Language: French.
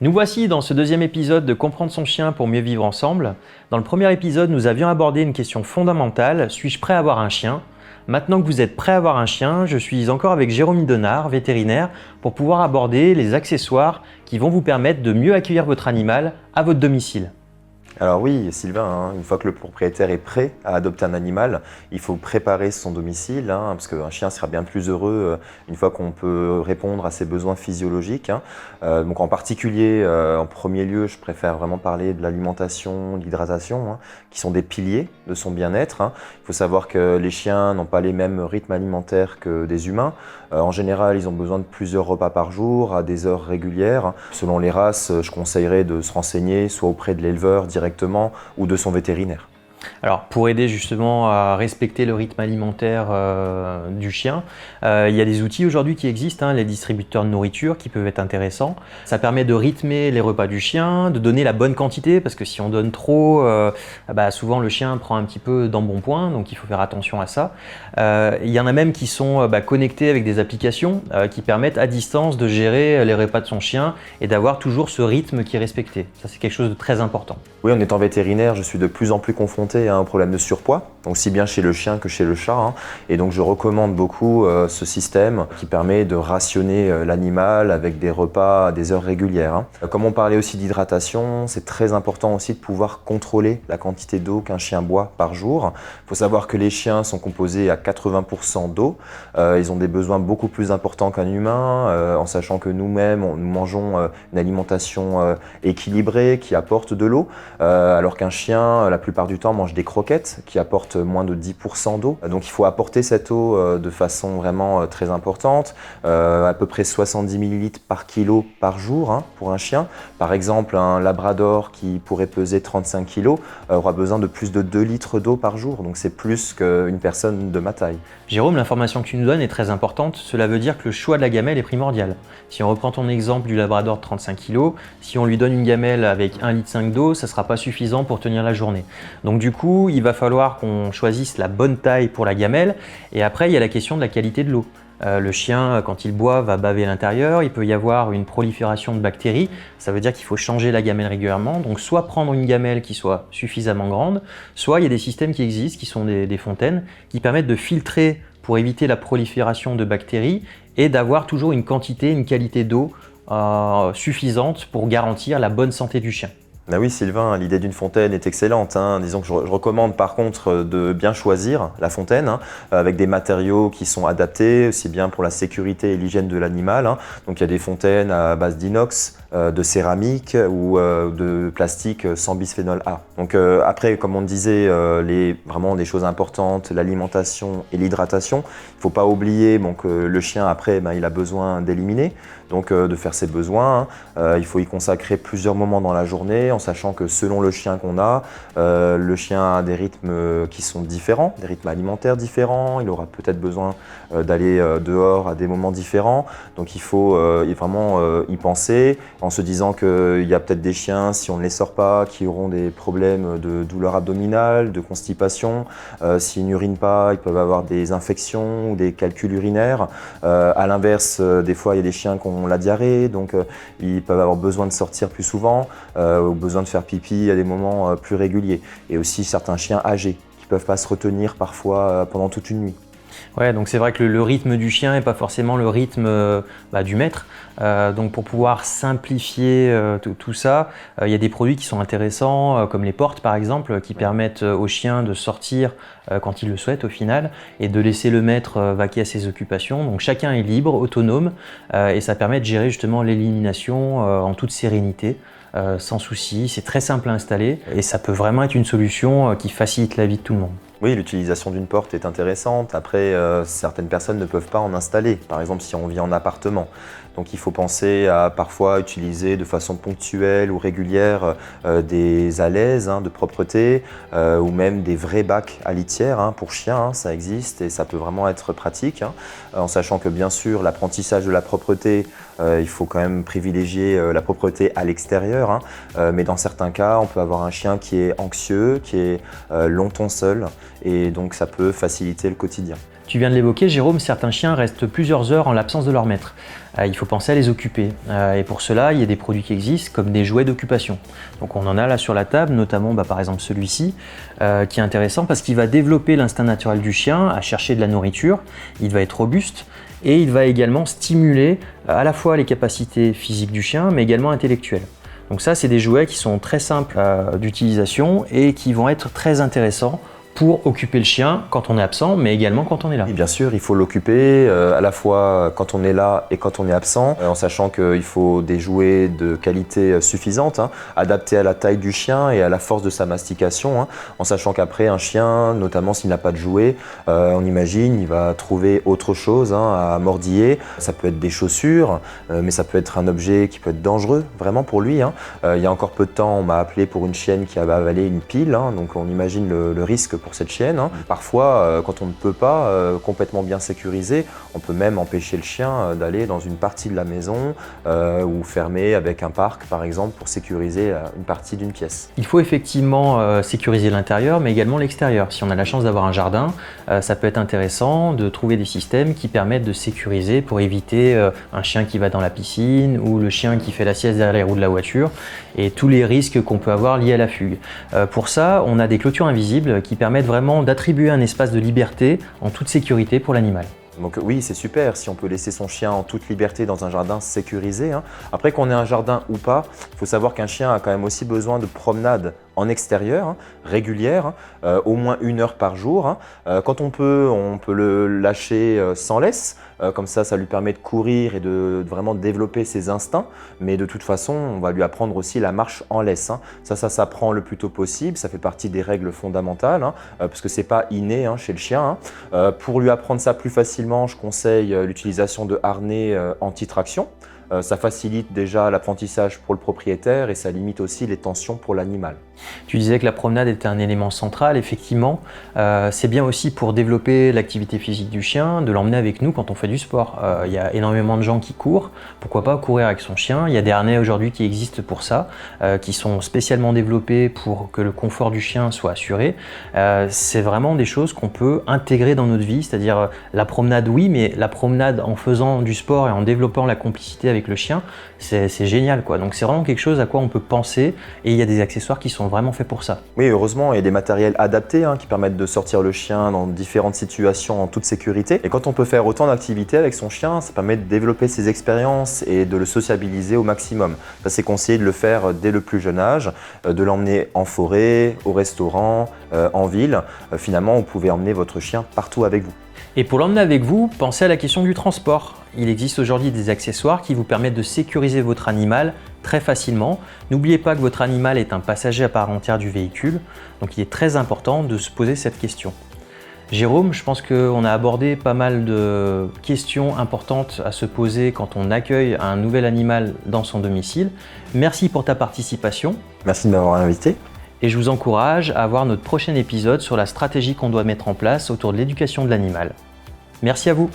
Nous voici dans ce deuxième épisode de Comprendre son chien pour mieux vivre ensemble. Dans le premier épisode, nous avions abordé une question fondamentale, suis-je prêt à avoir un chien ? Maintenant que vous êtes prêt à avoir un chien, je suis encore avec Jérôme Donard, vétérinaire, pour pouvoir aborder les accessoires qui vont vous permettre de mieux accueillir votre animal à votre domicile. Alors oui, Sylvain, une fois que le propriétaire est prêt à adopter un animal, il faut préparer son domicile, parce qu'un chien sera bien plus heureux une fois qu'on peut répondre à ses besoins physiologiques. Donc en particulier, en premier lieu, je préfère vraiment parler de l'alimentation, de l'hydratation, qui sont des piliers de son bien-être. Il faut savoir que les chiens n'ont pas les mêmes rythmes alimentaires que des humains. En général, ils ont besoin de plusieurs repas par jour, à des heures régulières. Selon les races, je conseillerais de se renseigner soit auprès de l'éleveur directement ou de son vétérinaire. Alors pour aider justement à respecter le rythme alimentaire du chien, il y a des outils aujourd'hui qui existent, les distributeurs de nourriture qui peuvent être intéressants. Ça permet de rythmer les repas du chien, de donner la bonne quantité parce que si on donne trop, souvent le chien prend un petit peu d'embonpoint, donc il faut faire attention à ça. Il y en a même qui sont connectés avec des applications qui permettent à distance de gérer les repas de son chien et d'avoir toujours ce rythme qui est respecté. Ça c'est quelque chose de très important. Oui, en étant vétérinaire, je suis de plus en plus confronté à un problème de surpoids, aussi bien chez le chien que chez le chat. Et donc je recommande beaucoup ce système qui permet de rationner l'animal avec des repas à des heures régulières. Comme on parlait aussi d'hydratation, c'est très important aussi de pouvoir contrôler la quantité d'eau qu'un chien boit par jour. Il faut savoir que les chiens sont composés à 80% d'eau. Ils ont des besoins beaucoup plus importants qu'un humain, en sachant que nous-mêmes, nous mangeons une alimentation équilibrée qui apporte de l'eau. Alors qu'un chien, la plupart du temps, mange des croquettes qui apportent moins de 10% d'eau. Donc il faut apporter cette eau de façon vraiment très importante, à peu près 70 ml par kilo par jour pour un chien. Par exemple, un labrador qui pourrait peser 35 kg aura besoin de plus de 2 litres d'eau par jour. Donc c'est plus qu'une personne de ma taille. Jérôme, l'information que tu nous donnes est très importante. Cela veut dire que le choix de la gamelle est primordial. Si on reprend ton exemple du labrador de 35 kg, si on lui donne une gamelle avec 1,5 litre d'eau, ça ne sera pas suffisant pour tenir la journée. Donc du coup, il va falloir qu'on choisisse la bonne taille pour la gamelle. Et après, il y a la question de la qualité de l'eau. Le chien, quand il boit, va baver à l'intérieur. Il peut y avoir une prolifération de bactéries. Ça veut dire qu'il faut changer la gamelle régulièrement. Donc soit prendre une gamelle qui soit suffisamment grande, soit il y a des systèmes qui existent, qui sont des fontaines, qui permettent de filtrer pour éviter la prolifération de bactéries et d'avoir toujours une quantité, une qualité d'eau suffisante pour garantir la bonne santé du chien. Ah oui Sylvain, l'idée d'une fontaine est excellente. Disons que je recommande par contre de bien choisir la fontaine avec des matériaux qui sont adaptés, aussi bien pour la sécurité et l'hygiène de l'animal. Donc il y a des fontaines à base d'inox, de céramique ou de plastique sans bisphénol A. Donc après, comme on disait, vraiment des choses importantes, l'alimentation et l'hydratation. Il ne faut pas oublier que le chien après, il a besoin d'éliminer, donc de faire ses besoins. Il faut y consacrer plusieurs moments dans la journée, en sachant que selon le chien qu'on a, le chien a des rythmes qui sont différents, des rythmes alimentaires différents. Il aura peut-être besoin d'aller dehors à des moments différents. Donc il faut vraiment y penser, en se disant qu'il y a peut-être des chiens, si on ne les sort pas, qui auront des problèmes de douleur abdominale, de constipation. S'ils n'urinent pas, ils peuvent avoir des infections ou des calculs urinaires. À l'inverse, des fois, il y a des chiens qui ont la diarrhée, donc ils peuvent avoir besoin de sortir plus souvent ou besoin de faire pipi à des moments plus réguliers. Et aussi certains chiens âgés qui ne peuvent pas se retenir parfois pendant toute une nuit. Ouais, donc c'est vrai que le rythme du chien n'est pas forcément le rythme du maître. Donc pour pouvoir simplifier tout ça, il y a des produits qui sont intéressants, comme les portes par exemple, qui permettent au chien de sortir quand il le souhaite au final, et de laisser le maître vaquer à ses occupations. Donc chacun est libre, autonome, et ça permet de gérer justement l'élimination en toute sérénité. Sans souci, c'est très simple à installer et ça peut vraiment être une solution qui facilite la vie de tout le monde. Oui, l'utilisation d'une porte est intéressante. Après, certaines personnes ne peuvent pas en installer, par exemple si on vit en appartement. Donc il faut penser à parfois utiliser de façon ponctuelle ou régulière des alaises de propreté ou même des vrais bacs à litière pour chiens, ça existe et ça peut vraiment être pratique. En sachant que bien sûr l'apprentissage de la propreté, il faut quand même privilégier la propreté à l'extérieur, mais dans certains cas on peut avoir un chien qui est anxieux, qui est longtemps seul et donc ça peut faciliter le quotidien. Tu viens de l'évoquer, Jérôme, certains chiens restent plusieurs heures en l'absence de leur maître. Il faut penser à les occuper. Et pour cela, il y a des produits qui existent comme des jouets d'occupation. Donc on en a là sur la table, notamment par exemple celui-ci, qui est intéressant parce qu'il va développer l'instinct naturel du chien à chercher de la nourriture. Il va être robuste et il va également stimuler à la fois les capacités physiques du chien, mais également intellectuelles. Donc ça, c'est des jouets qui sont très simples d'utilisation et qui vont être très intéressants pour occuper le chien quand on est absent, mais également quand on est là. Et bien sûr, il faut l'occuper à la fois quand on est là et quand on est absent, en sachant qu'il faut des jouets de qualité suffisante, adaptés à la taille du chien et à la force de sa mastication, en sachant qu'après un chien, notamment s'il n'a pas de jouet, on imagine, il va trouver autre chose à mordiller. Ça peut être des chaussures, mais ça peut être un objet qui peut être dangereux vraiment pour lui. Il y a encore peu de temps, on m'a appelé pour une chienne qui avait avalé une pile, donc on imagine le risque pour cette chienne. Parfois, quand on ne peut pas complètement bien sécuriser, on peut même empêcher le chien d'aller dans une partie de la maison ou fermer avec un parc par exemple pour sécuriser une partie d'une pièce. Il faut effectivement sécuriser l'intérieur mais également l'extérieur. Si on a la chance d'avoir un jardin, ça peut être intéressant de trouver des systèmes qui permettent de sécuriser pour éviter un chien qui va dans la piscine ou le chien qui fait la sieste derrière les roues de la voiture et tous les risques qu'on peut avoir liés à la fugue. Pour ça, on a des clôtures invisibles qui permettent vraiment d'attribuer un espace de liberté en toute sécurité pour l'animal. Donc oui, c'est super si on peut laisser son chien en toute liberté dans un jardin sécurisé. Après qu'on ait un jardin ou pas, il faut savoir qu'un chien a quand même aussi besoin de promenades en extérieur, régulières, au moins 1 heure par jour. Quand on peut le lâcher sans laisse, comme ça lui permet de courir et de vraiment développer ses instincts, mais de toute façon, on va lui apprendre aussi la marche en laisse. Ça s'apprend le plus tôt possible, ça fait partie des règles fondamentales, parce que c'est pas inné chez le chien. Pour lui apprendre ça plus facilement, je conseille l'utilisation de harnais anti-traction. Ça facilite déjà l'apprentissage pour le propriétaire et ça limite aussi les tensions pour l'animal. Tu disais que la promenade était un élément central, effectivement. C'est bien aussi pour développer l'activité physique du chien, de l'emmener avec nous quand on fait du sport. Il y a énormément de gens qui courent, pourquoi pas courir avec son chien. Il y a des harnais aujourd'hui qui existent pour ça, qui sont spécialement développés pour que le confort du chien soit assuré. C'est vraiment des choses qu'on peut intégrer dans notre vie, c'est-à-dire la promenade oui, mais la promenade en faisant du sport et en développant la complicité avec le chien, c'est génial, quoi. Donc c'est vraiment quelque chose à quoi on peut penser et il y a des accessoires qui sont vraiment faits pour ça. Oui, heureusement, il y a des matériels adaptés qui permettent de sortir le chien dans différentes situations en toute sécurité. Et quand on peut faire autant d'activités avec son chien, ça permet de développer ses expériences et de le sociabiliser au maximum. Ça, c'est conseillé de le faire dès le plus jeune âge, de l'emmener en forêt, au restaurant, en ville. Finalement, vous pouvez emmener votre chien partout avec vous. Et pour l'emmener avec vous, pensez à la question du transport. Il existe aujourd'hui des accessoires qui vous permettent de sécuriser votre animal très facilement. N'oubliez pas que votre animal est un passager à part entière du véhicule, donc il est très important de se poser cette question. Jérôme, je pense qu'on a abordé pas mal de questions importantes à se poser quand on accueille un nouvel animal dans son domicile. Merci pour ta participation. Merci de m'avoir invité. Et je vous encourage à voir notre prochain épisode sur la stratégie qu'on doit mettre en place autour de l'éducation de l'animal. Merci à vous.